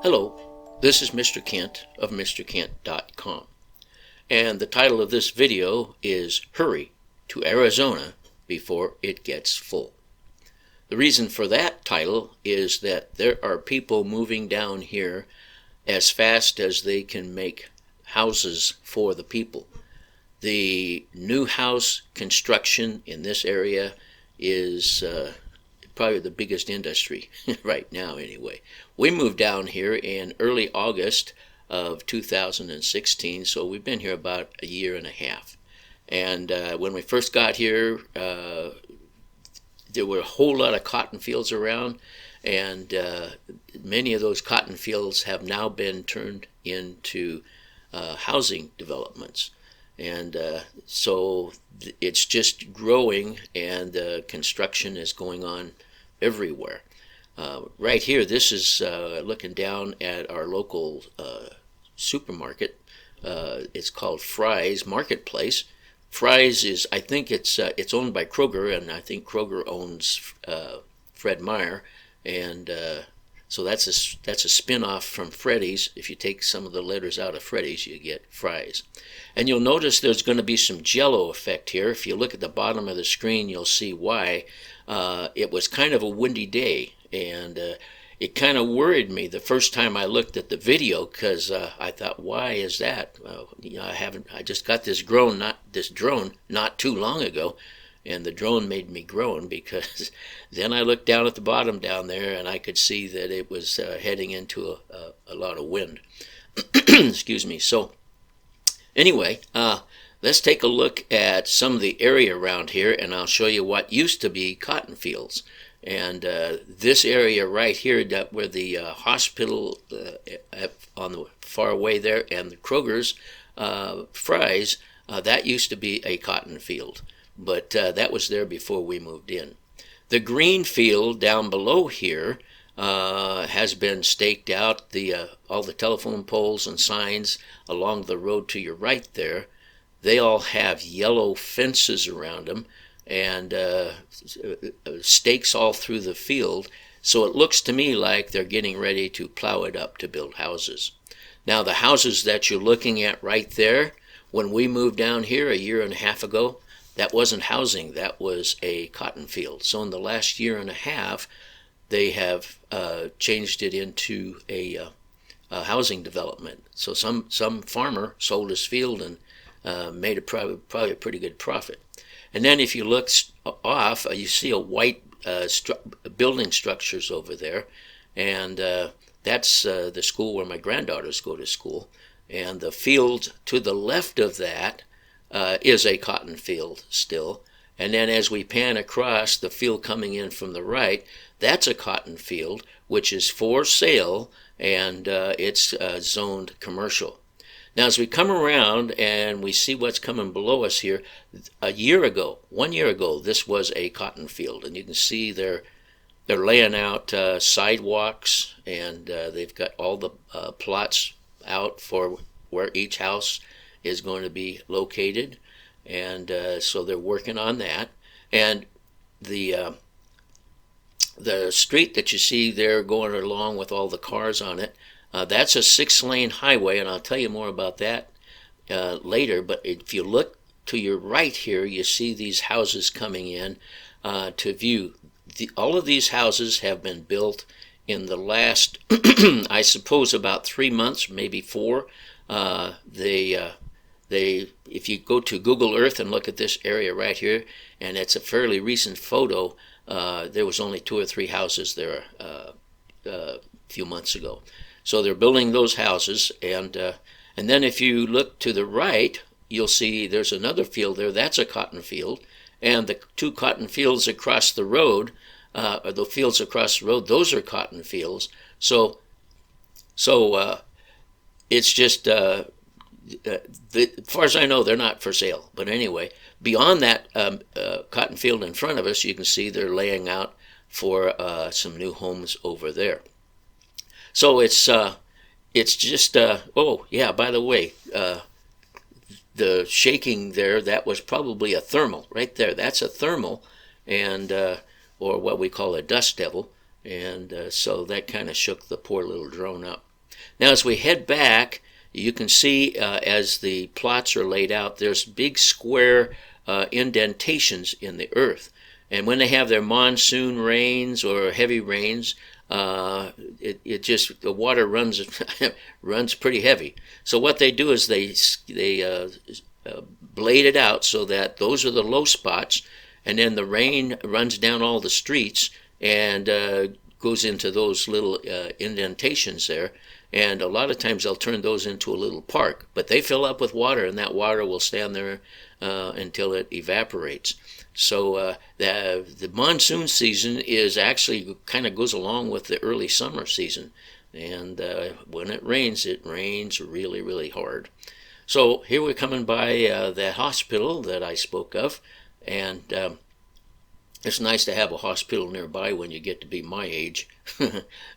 Hello, this is Mr. Kent of MrKent.com, and the title of this video is Hurry to Arizona Before It Gets Full. The reason for that title is that there are people moving down here as fast as they can make houses for the people. The new house construction in this area is probably the biggest industry right now anyway. We moved down here in early August of 2016, so we've been here about a year and a half. And when we first got here, there were a whole lot of cotton fields around, and many of those cotton fields have now been turned into housing developments. And so it's just growing, and construction is going on everywhere. Right here, this is looking down at our local supermarket. It's called Fry's Marketplace. Fry's is, I think it's owned by Kroger, and I think Kroger owns Fred Meyer, and so that's a spin-off from Freddy's. If you take some of the letters out of Freddy's, you get Fry's. And you'll notice there's going to be some jello effect here. If you look at the bottom of the screen, you'll see why. It was kind of a windy day, and it kind of worried me the first time I looked at the video, because I thought, why is that? I just got this drone not too long ago, and the drone made me groan, because then I looked down at the bottom down there, and I could see that it was heading into a lot of wind. Excuse me. So anyway, let's take a look at some of the area around here, and I'll show you what used to be cotton fields. And this area right here, where the hospital on the far away there, and the Kroger's Fry's, that used to be a cotton field, but that was there before we moved in. The green field down below here has been staked out. All the telephone poles and signs along the road to your right there, they all have yellow fences around them, and stakes all through the field, so it looks to me like they're getting ready to plow it up to build houses. Now, the houses that you're looking at right there, when we moved down here a year and a half ago, that wasn't housing, that was a cotton field. So in the last year and a half, they have changed it into a housing development. So some farmer sold his field and made probably a pretty good profit. And then if you look off, you see a white building structures over there, and that's the school where my granddaughters go to school. And the field to the left of that is a cotton field still. And then as we pan across, the field coming in from the right, that's a cotton field, which is for sale, and it's zoned commercial. Now, as we come around and we see what's coming below us here, 1 year ago, this was a cotton field, and you can see they're laying out sidewalks, and they've got all the plots out for where each house is going to be located, and so they're working on that. And the street that you see there going along with all the cars on it, that's a 6-lane highway, and I'll tell you more about that later. But if you look to your right here, you see these houses coming in to view. All of these houses have been built in the last, I suppose, about 3 months, maybe 4. If you go to Google Earth and look at this area right here, and it's a fairly recent photo, there was only 2 or 3 houses there a few months ago. So they're building those houses, and then if you look to the right, you'll see there's another field there. That's a cotton field, and the 2 cotton fields across the road, or the fields across the road, those are cotton fields. So it's just, as far as I know, they're not for sale. But anyway, beyond that cotton field in front of us, you can see they're laying out for some new homes over there. So it's just, oh yeah, by the way, the shaking there, that was probably a thermal right there. That's a thermal, and or what we call a dust devil, and so that kind of shook the poor little drone up. Now as we head back, you can see as the plots are laid out, there's big square indentations in the earth. And when they have their monsoon rains or heavy rains, it just, the water runs runs pretty heavy. So what they do is they blade it out so that those are the low spots, and then the rain runs down all the streets and goes into those little indentations there. And a lot of times they'll turn those into a little park, but they fill up with water, and that water will stand there until it evaporates. So the monsoon season is actually kind of goes along with the early summer season, and when it rains really, really hard. So here we're coming by that hospital that I spoke of, and it's nice to have a hospital nearby when you get to be my age.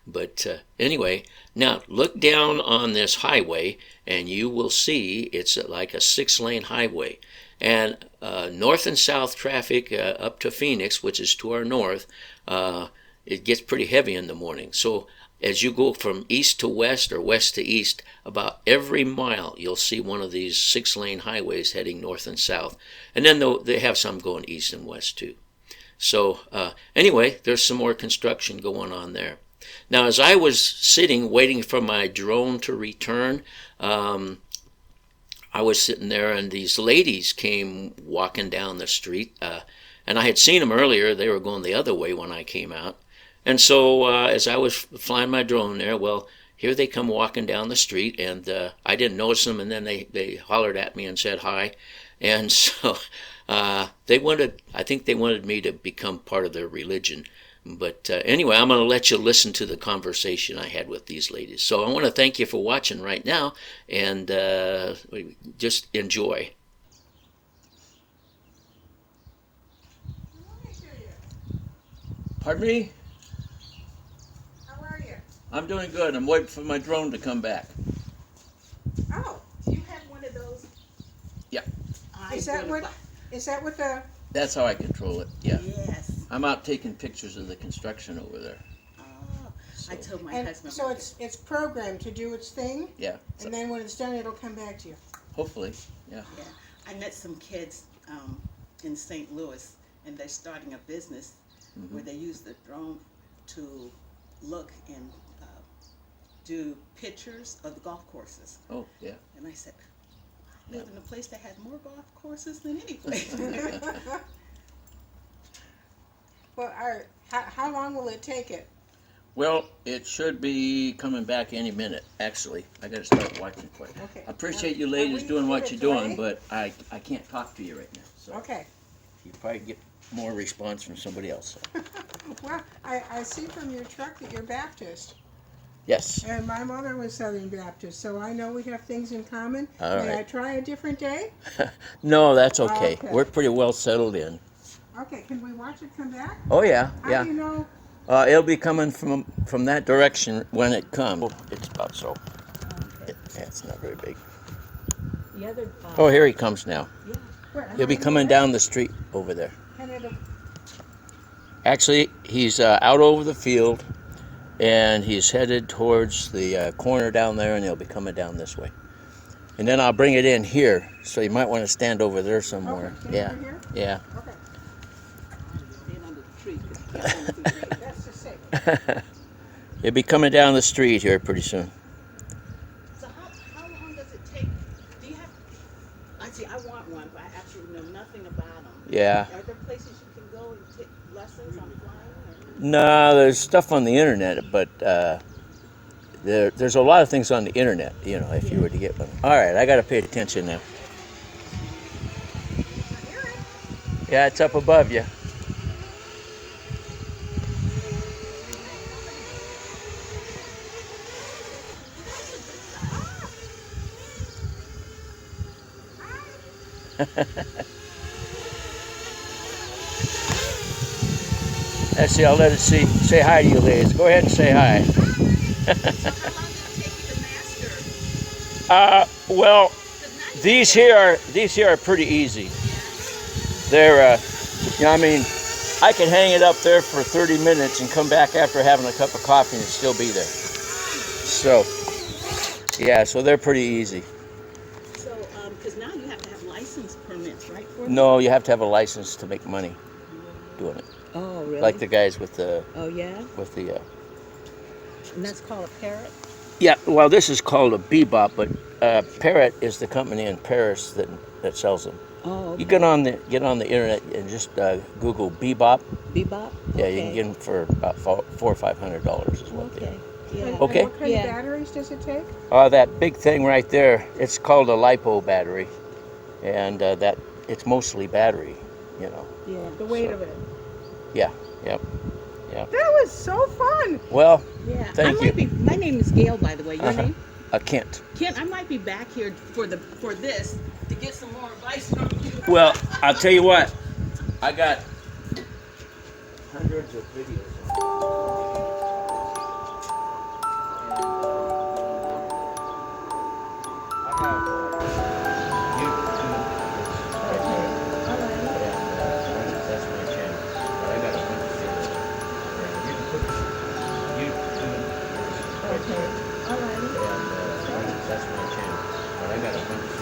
But anyway, now look down on this highway and you will see it's like a 6-lane highway. And north and south traffic up to Phoenix, which is to our north, it gets pretty heavy in the morning. So as you go from east to west or west to east, about every mile you'll see one of these 6-lane highways heading north and south. And then they have some going east and west too. So anyway, there's some more construction going on there. Now, as I was sitting waiting for my drone to return, I was sitting there and these ladies came walking down the street. And I had seen them earlier. They were going the other way when I came out. And so as I was flying my drone there, well, here they come walking down the street, and I didn't notice them, and then they hollered at me and said hi. And so I think they wanted me to become part of their religion. But anyway, I'm going to let you listen to the conversation I had with these ladies. So I want to thank you for watching right now, and just enjoy. Pardon me? How are you? I'm doing good. I'm waiting for my drone to come back. Oh, you have one of those? Yeah. Is that what the... That's how I control it, yeah. Yes. I'm out taking pictures of the construction over there. Oh, So, I told my And husband. so it's programmed to do its thing, yeah, and then when it's done, it'll come back to you. hopefully, yeah. Yeah, I met some kids in St. Louis, and they're starting a business where they use the drone to look and do pictures of the golf courses. Oh, yeah. And I said, I live in a place that has more golf courses than any place. Well, how long will it take it? Well, it should be coming back any minute, actually. I gotta start watching for it. Okay. I appreciate you Are ladies we doing what here you're doing, today? but I can't talk to you right now. So Okay. you probably get more response from somebody else. So. Well, I see from your truck that you're Baptist, Yes. and my mother was Southern Baptist, so I know we have things in common. All May I right. try a different day? No, that's okay. Okay. We're pretty well settled in. Okay, can we watch it come back? Oh, yeah, How yeah. do you know? It'll be coming from that direction when it comes. Oh, it's about so. Yeah, it's not very big. The other, Oh, here he comes now. Where, He'll be coming down the street over there. And it'll, Actually, he's out over the field, and he's headed towards the corner down there, and he'll be coming down this way. And then I'll bring it in here, so you might want to stand over there somewhere. okay, Yeah, over here? yeah. Okay, stand under the tree. 'Cause he can't run through the tree. that's just safe. He'll be coming down the street here pretty soon. So how long does it take? Do you have? I see. I want one, but I absolutely know nothing about them. Yeah. Are there places you can go and take lessons on flying? No, there's stuff on the internet, but there's a lot of things on the internet, you know, if you were to get one. All right, I got to pay attention now. Yeah, it's up above you. Let's see, I'll let it say hi to you ladies. Go ahead and say hi. So how long did it take you to master? Well, these here are pretty easy. They're, you know, I mean, I can hang it up there for 30 minutes and come back after having a cup of coffee and it'd still be there. So, Yeah, so they're pretty easy. So, because now you have to have license permits, right? For them? No, you have to have a license to make money doing it. Oh, really? Like the guys with the Oh, yeah? And that's called a parrot? Yeah, well, this is called a bebop, but Parrot is the company in Paris that sells them. Oh, okay. You get on the internet and just Google bebop. Bebop? Yeah, Okay. you can get them for about $400 or $500 is what they Okay. are. Yeah. Okay. And what kind of batteries does it take? That big thing right there, it's called a lipo battery, and that it's mostly battery, you know. Yeah, the weight of it. Yeah, yep. That was so fun. Well, Yeah. thank I might you. be. My name is Gail, by the way. Your name? Kent. Ken. I might be back here for this to get some more advice from you. Well, I'll tell you what, I got hundreds of videos. That's my channel. But I got a bunch of